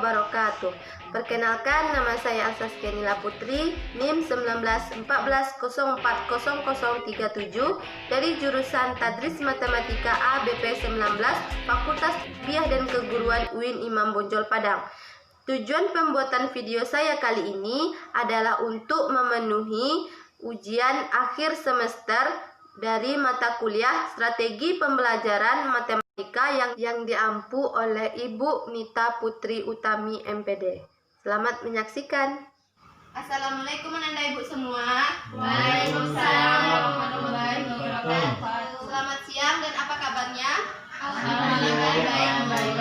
wabarakatuh. Perkenalkan, nama saya Asaskia Nila Putri, NIM 1914040037 dari jurusan Tadris Matematika A BP 19 Fakultas Tarbiyah dan Keguruan UIN Imam Bonjol Padang. Tujuan pembuatan video saya kali ini adalah untuk memenuhi ujian akhir semester dari mata kuliah Strategi Pembelajaran Matematika yang diampu oleh Ibu Nita Putri Utami MPD. Selamat menyaksikan. Assalamualaikum anak ibu semua. Waalaikumsalam warahmatullahi wabarakatuh. Selamat siang dan apa kabarnya? Alhamdulillah baik.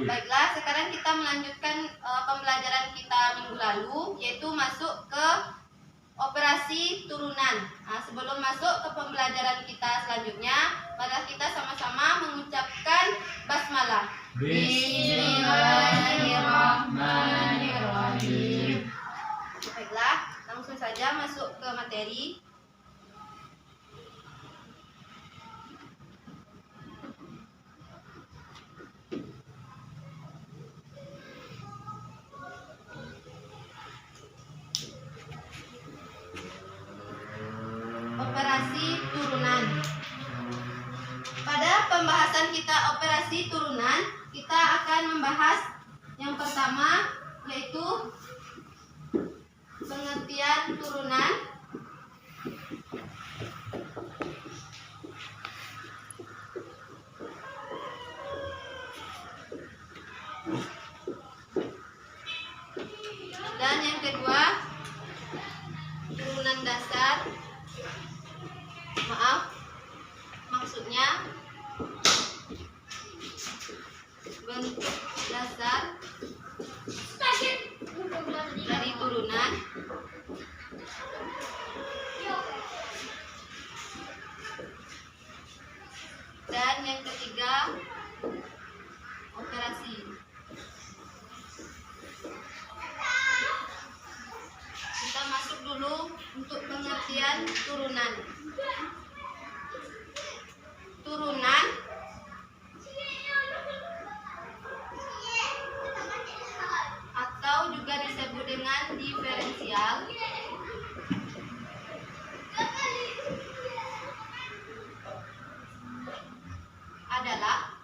Baiklah, sekarang kita melanjutkan pembelajaran kita minggu lalu, yaitu masuk ke operasi turunan. Sebelum masuk ke pembelajaran kita selanjutnya, mari kita sama-sama mengucapkan basmalah. Bismillahirrahmanirrahim. Baiklah, langsung saja masuk ke materi. Operasi turunan. Pada pembahasan kita operasi turunan, kita akan membahas yang pertama, yaitu pengertian turunan. Dan yang kedua, turunan dasar. Maksudnya bentuk dasar dari turunan. Dan yang ketiga, operasi. Kita masuk dulu untuk pengertian turunan. Turunan atau juga disebut dengan diferensial adalah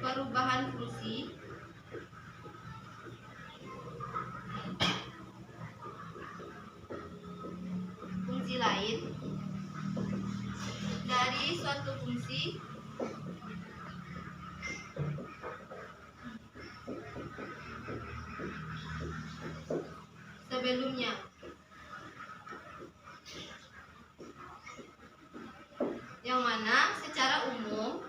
perubahan fungsi lain dari suatu fungsi sebelumnya. Yang mana secara umum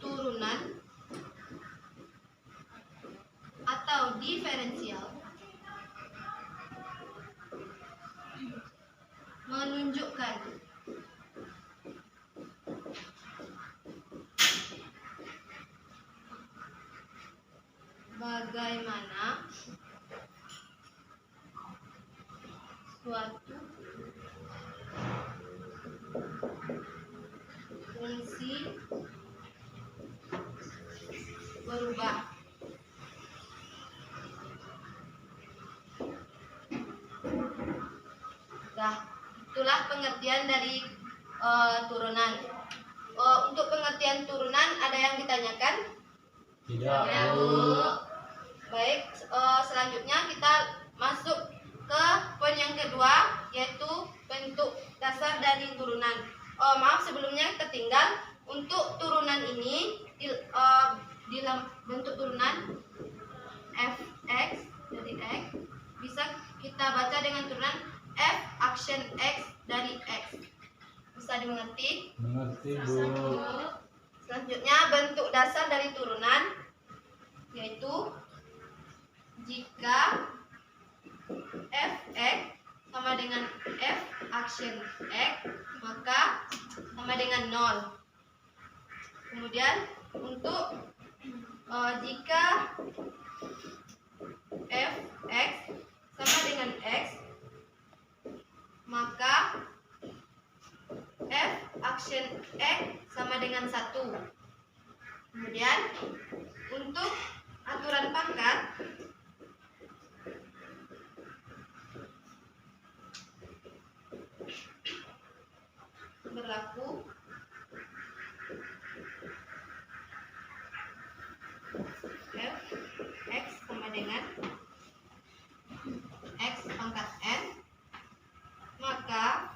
turunan atau diferensial menunjukkan bagaimana suatu fungsi berubah. Nah, itulah pengertian dari turunan. Untuk pengertian turunan ada yang ditanyakan? Tidak. Baik, selanjutnya kita masuk ke poin yang kedua, yaitu bentuk dasar dari turunan. Maaf sebelumnya ketinggal. Untuk turunan ini di bentuk turunan fx dari x bisa kita baca dengan turunan f action x dari x. Bisa dimengerti? Mengerti, Bu. Selanjutnya bentuk dasar dari turunan, yaitu jika fx sama dengan f action x, maka sama dengan 0. Kemudian untuk jika fx sama dengan x, maka dengan 1. Kemudian untuk aturan pangkat berlaku f(x) sama dengan x pangkat n, maka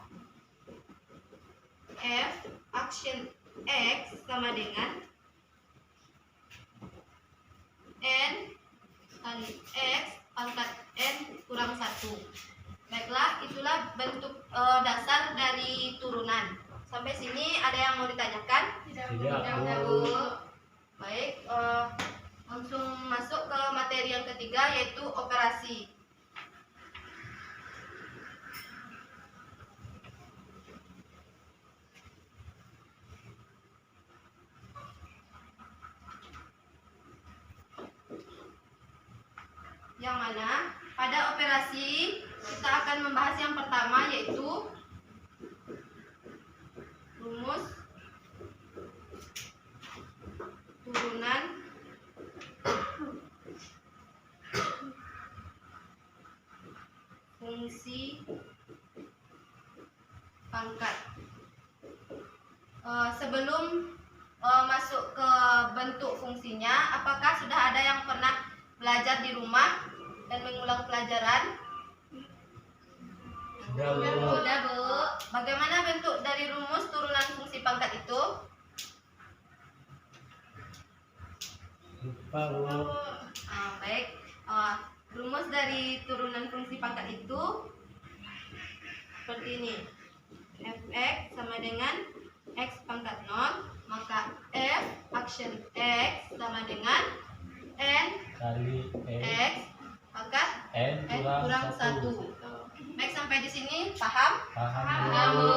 f action x sama dengan n kali x pangkat n kurang 1. Baiklah, itulah bentuk dasar dari turunan. Sampai sini ada yang mau ditanyakan? Tidak, Bu. Baik, langsung masuk ke materi yang ketiga, yaitu operasi. Yang mana pada operasi kita akan membahas yang pertama, yaitu rumus turunan fungsi pangkat. Sebelum masuk ke bentuk fungsinya, apakah sudah ada yang pernah belajar di rumah dan mengulang pelajaran? Sudah, Bu. Sudah, Bu. Bagaimana bentuk dari rumus turunan fungsi pangkat itu? Lupa, Bu. Baik. Rumus dari turunan fungsi pangkat itu seperti ini. Fx sama dengan x pangkat 0, maka f action x sama dengan n Kali x pangkat n n kurang kurang 1. Baik, sampai di sini paham? Paham, Bu.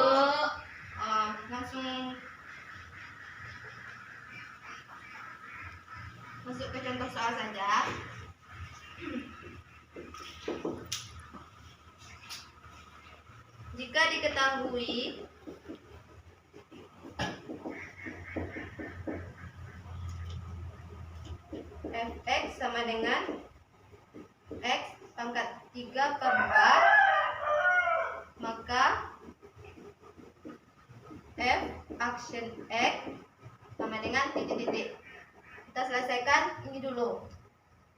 Langsung masuk ke contoh soal saja. Jika diketahui fx sama dengan x pangkat 3/2, maka f action x sama dengan titik-titik. Kita selesaikan ini dulu.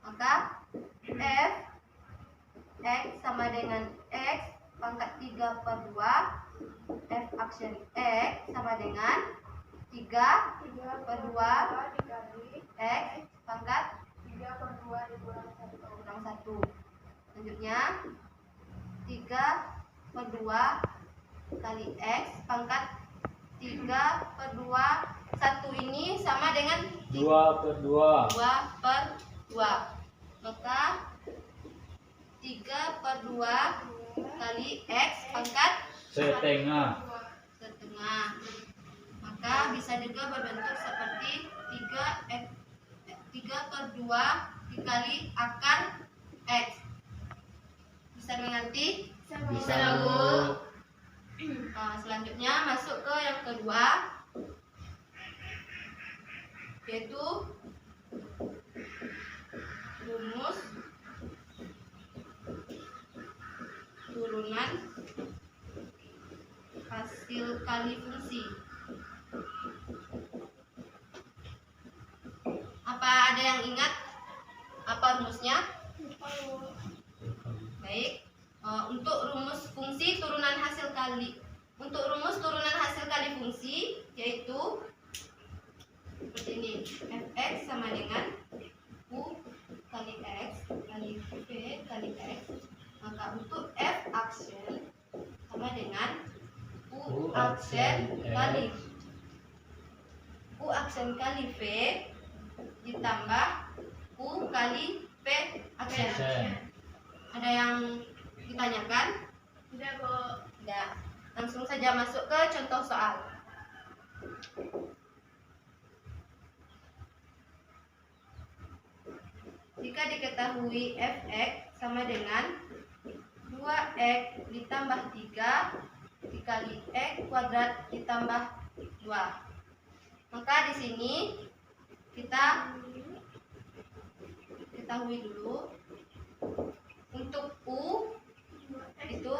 Maka f x sama dengan x pangkat 3/2, f action x sama dengan 3/2 x pangkat 3/2 kurang 1. Selanjutnya 3/2 kali x pangkat 3/2. 1 ini sama dengan 2/2. 2/2. Maka 3/2 kali x pangkat Setengah. Maka bisa juga berbentuk seperti 3/2 dikali akar x. Bisa mengerti? Bisa, Bu. Selanjutnya masuk ke yang kedua, yaitu rumus turunan hasil kali fungsi. Apa ada yang ingat apa rumusnya? Baik. Untuk rumus fungsi turunan hasil kali, untuk rumus turunan hasil kali fungsi yaitu seperti ini. Fx sama dengan u kali x kali v kali x. Maka untuk f action sama dengan u action kali v ditambah u kali v action. Ada yang ditanyakan? Tidak, Bu. Tidak. Langsung saja masuk ke contoh soal. Jika diketahui fx sama dengan 2x ditambah 3 dikali x kuadrat ditambah 2. Maka di sini kita ketahui dulu untuk U itu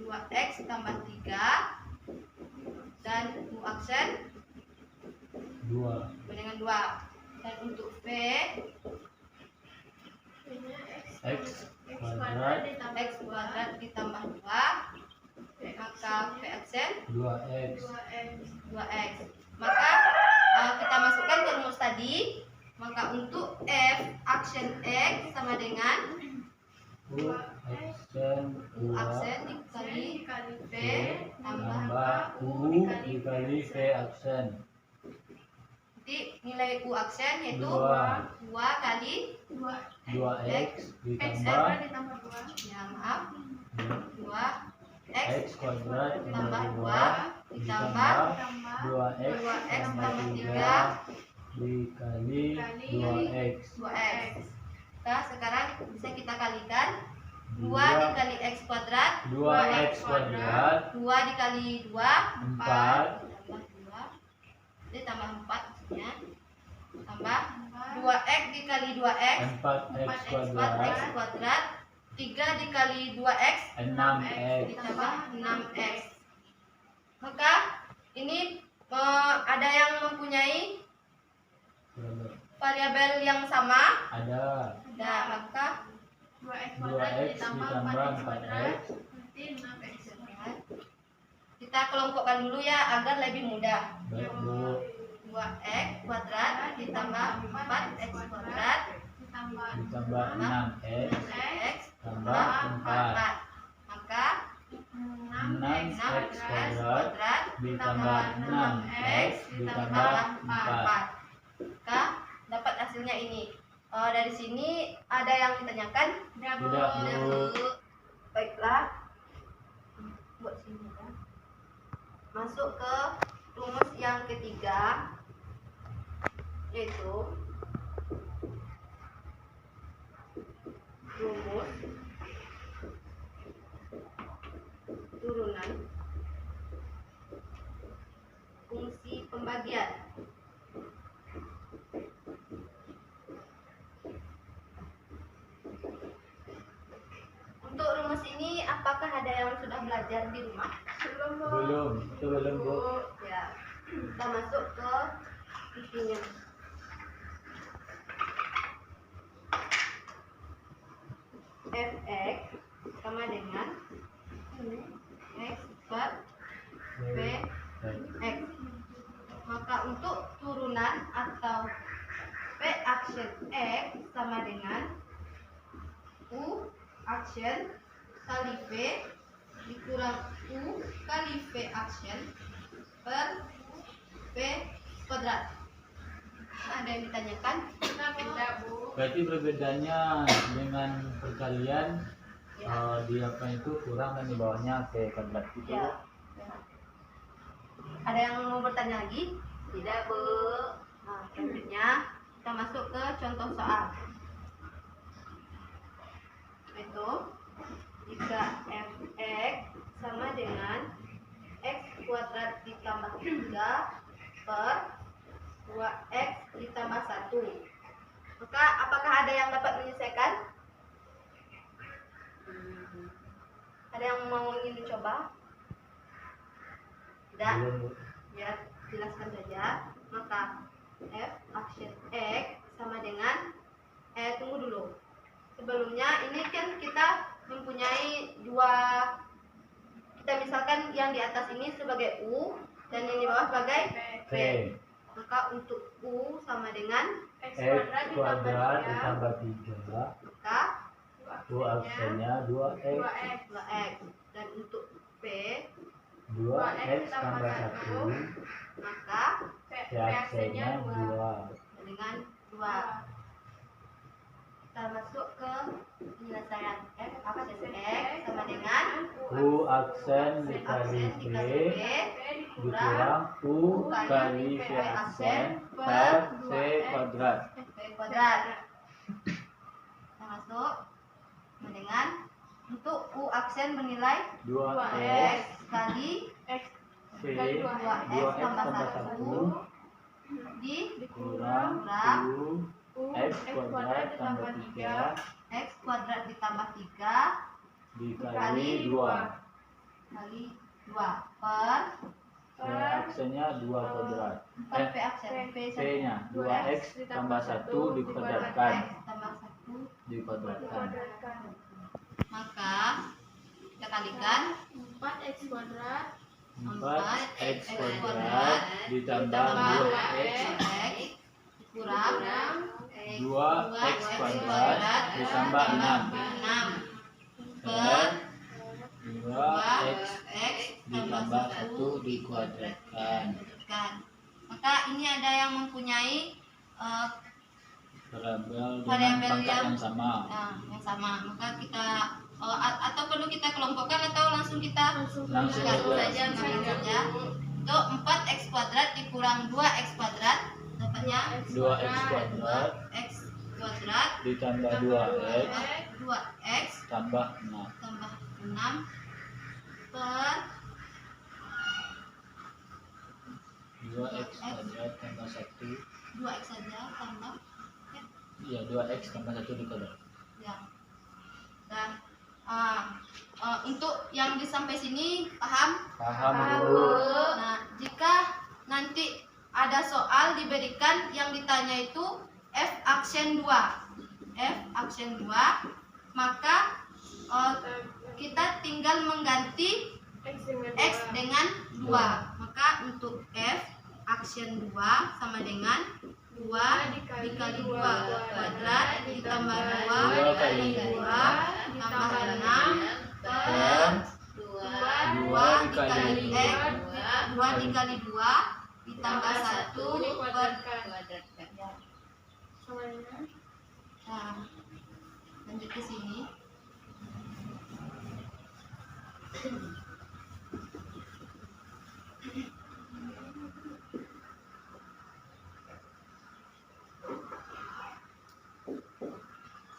2x tambah 3 dan U aksen 2 dengan 2. Dan untuk V x kuadrat x kuadrat ditambah 2, maka V aksen 2x 2x. Maka kita masukkan ke rumus tadi. Maka untuk F aksen X sama dengan U aksen U 2 aksen dikali V tambah tambah U dikali V aksen. Jadi nilai U aksen yaitu 2 2 kali 2x ditambah ya maaf 2 x x kuadrat tambah tambah 2 2 ditambah 2x 2x tambah tambah 3 dikali 2x. 2x. Nah, sekarang bisa kita kalikan 2 2 dikali x kuadrat 2x kuadrat 2 dikali 2 4 tambah 2 jadi tambah 4 maksudnya tambah 2x dikali 2x 4x 4x kuadrat kuadrat 3 dikali 2x 6x. ditambah 6x. Maka ini ada yang mempunyai variabel yang sama. Ada Maka 2x ditambah 4x. kita kelompokkan dulu ya agar lebih mudah. Baik Bu. 2x kuadrat ditambah 4x kuadrat Ditambah 6x x tambah 4. Maka 6x 6x kuadrat kuadrat ditambah 6x ditambah 4. Maka dapat hasilnya ini. Dari sini ada yang ditanyakan? Tidak Bu. Baiklah. Buat sini ya. Masuk ke rumus yang ketiga, yaitu rumus turunan fungsi pembagian. Untuk rumus ini apakah ada yang sudah belajar di rumah? Belum. Itu belum Bu. Ya, kita masuk ke isinya. Fx sama dengan x per v x. Maka untuk turunan atau v aksen x sama dengan u aksen kali v dikurang u kali v aksen per v kuadrat. Ada yang ditanyakan? Tidak Bu. Berarti perbedaannya dengan perkalian di apa itu kurang dan di bawahnya V kuadrat itu. Ya. Ada yang mau bertanya lagi? Tidak Bu. Nah, selanjutnya kita masuk ke contoh soal. Itu jika fx sama dengan x kuadrat ditambah 3 per 2x ditambah 1. Maka apakah ada yang dapat menyelesaikan? Ada yang mau ingin mencoba? Tidak? Belum Bu. Ya, jelaskan saja. Maka f aksen x sama dengan tunggu dulu. Sebelumnya ini kan kita mempunyai dua, kita misalkan yang di atas ini sebagai u dan yang di bawah sebagai v. Maka untuk u sama dengan X kuadrat ditambah 3. maka U aksennya 2x. 2x. Dan untuk v 2x tambah 1. maka V aksennya 2. dengan 2. Kita masuk ke penyelesaian. F aksen x sama dengan U aksen dikali V dikurang U kali V aksen per V kuadrat. v kuadrat. Kita masuk sama dengan untuk u aksen bernilai 2x x kali V 2x 2x tambah 1 dikurang x kuadrat tambah 3 x kuadrat ditambah 3 dikali 2 kali 2 per P aksennya 2 kuadrat. P aksen P-nya 2x tambah 1 dikuadratkan. X tambah 1 Dikuadratkan. maka kita kalikan 4x kuadrat 4x kuadrat ditambah 2x kurang 2x kuadrat ditambah 6 per 2x ditambah 1 dikuadratkan. Maka ini ada yang mempunyai Variabel dengan variabel pangkat yang sama. yang sama. Maka kita atau perlu kita kelompokkan atau langsung kita Langsung saja. Untuk 4x kuadrat dikurang 2x kuadrat dapatnya 2x kuadrat x kuadrat ditambah 2x 2x tambah 6 tambah 6 per 2x kuadrat tambah 1 2x saja tambah iya 2x tambah 1 dikuadrat. ya. Dan untuk yang di sampai sini paham? Paham dulu. Nah, jika nanti ada soal diberikan yang ditanya itu f aksen 2 maka kita tinggal mengganti x dengan 2. Maka untuk f aksen 2 sama dengan 2 dikali 2 kuadrat ditambah 2 kali 2 tambah 6 per 2 dikali x 2 dikali 2 ditambah 1 per nah, lanjut ke sini.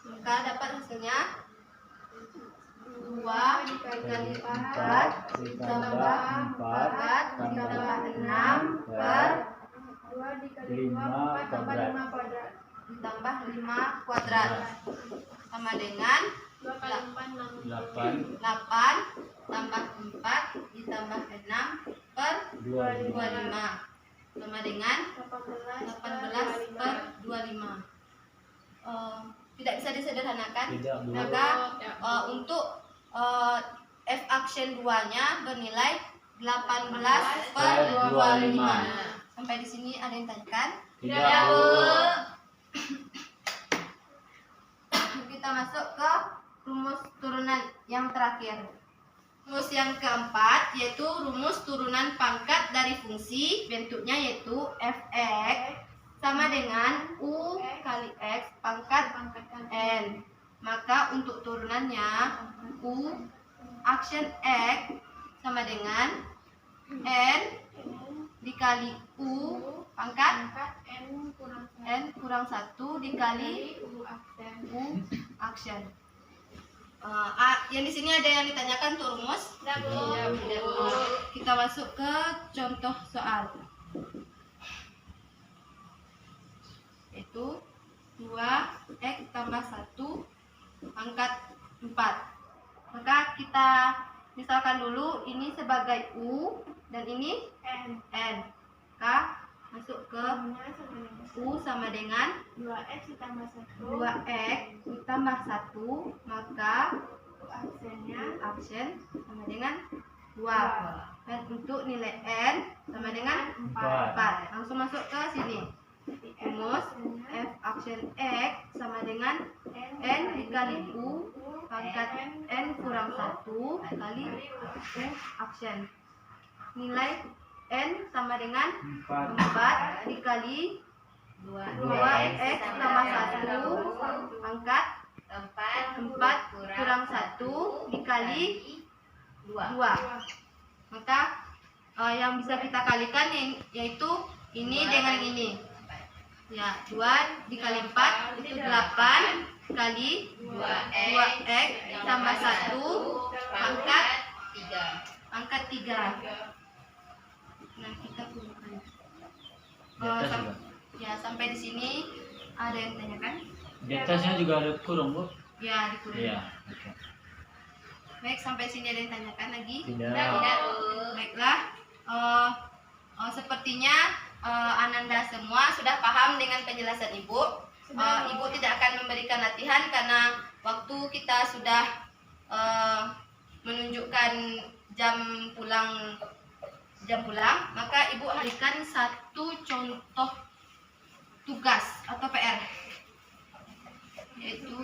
Maka dapat hasilnya 2 dikali 4 ditambah 4 ditambah 6 per 2 dikali 5 kuadrat ditambah 5 kuadrat sama dengan 2 kali 4 8 8 tambah 4 ditambah 6 per 25 sama dengan 18 per 25. Tidak bisa disederhanakan. tidak Bu. Maka untuk f aksen 2-nya bernilai 18 per 25. Sampai di sini ada yang tanyakan? tidak Bu. Kita masuk ke rumus turunan yang terakhir. Rumus yang keempat yaitu rumus turunan pangkat dari fungsi, bentuknya yaitu f(x) sama dengan u kali x pangkat n. Maka untuk turunannya u aksen x sama dengan n dikali u pangkat n kurang 1 dikali u aksen. Yang di sini ada yang ditanyakan untuk rumus? Kita masuk ke contoh soal. Yaitu 2x tambah 1 pangkat 4. Maka kita misalkan dulu ini sebagai u dan ini n. Maka masuk ke u sama dengan 2x ditambah 1 2x ditambah 1, maka aksen sama dengan 2. Dan untuk nilai n sama dengan 4. Langsung masuk ke sini. Rumus f aksen x sama dengan n dikali u pangkat n kurang 1 kali u aksen. Nilai n sama dengan 4 dikali 2x tambah 1 pangkat 4 kurang 1 dikali 2. Maka yang bisa kita kalikan yaitu ini dengan ini. Ya, 2 dikali 4 itu 8 kali 2x tambah 1 pangkat 3. Nah, kita kumpulkan. Di atas juga. Ya, sampai di sini ada yang tanyakan? Di atasnya juga ada kurung, Bu? Ya, di kurung. Iya. Oke. Baik, sampai sini ada yang tanyakan lagi? Tidak. Tidak. Baiklah. Sepertinya Ananda semua sudah paham dengan penjelasan Ibu. Ibu tidak akan memberikan latihan karena waktu kita sudah menunjukkan jam pulang, maka Ibu berikan satu contoh tugas atau PR, yaitu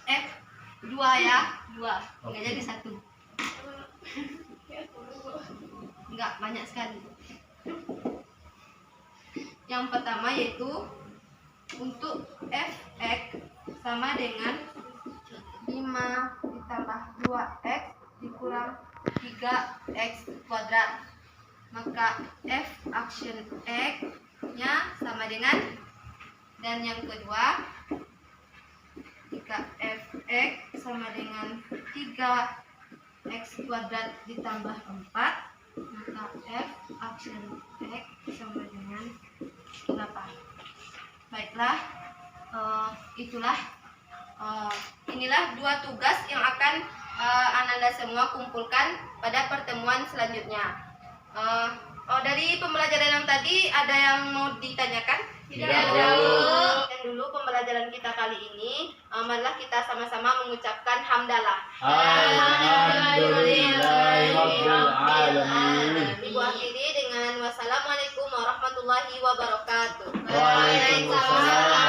F2 ya, 2, nggak jadi 1. Enggak, banyak sekali. Yang pertama yaitu untuk Fx sama dengan 5 ditambah 2x dikurang 3x kuadrat. Maka F action X nya sama dengan, dan yang kedua jika Fx sama dengan 3x kuadrat ditambah 4, maka F action X sama dengan 8. Baiklah, inilah dua tugas yang akan Ananda semua kumpulkan pada pertemuan selanjutnya. Dari pembelajaran yang tadi ada yang mau ditanyakan? Tidak. Dan dulu pembelajaran kita kali ini, marilah kita sama-sama mengucapkan hamdalah. Alhamdulillahirobbilalamin. Ibu akhiri dengan wassalamualaikum warahmatullahi wabarakatuh. Waalaikumsalam.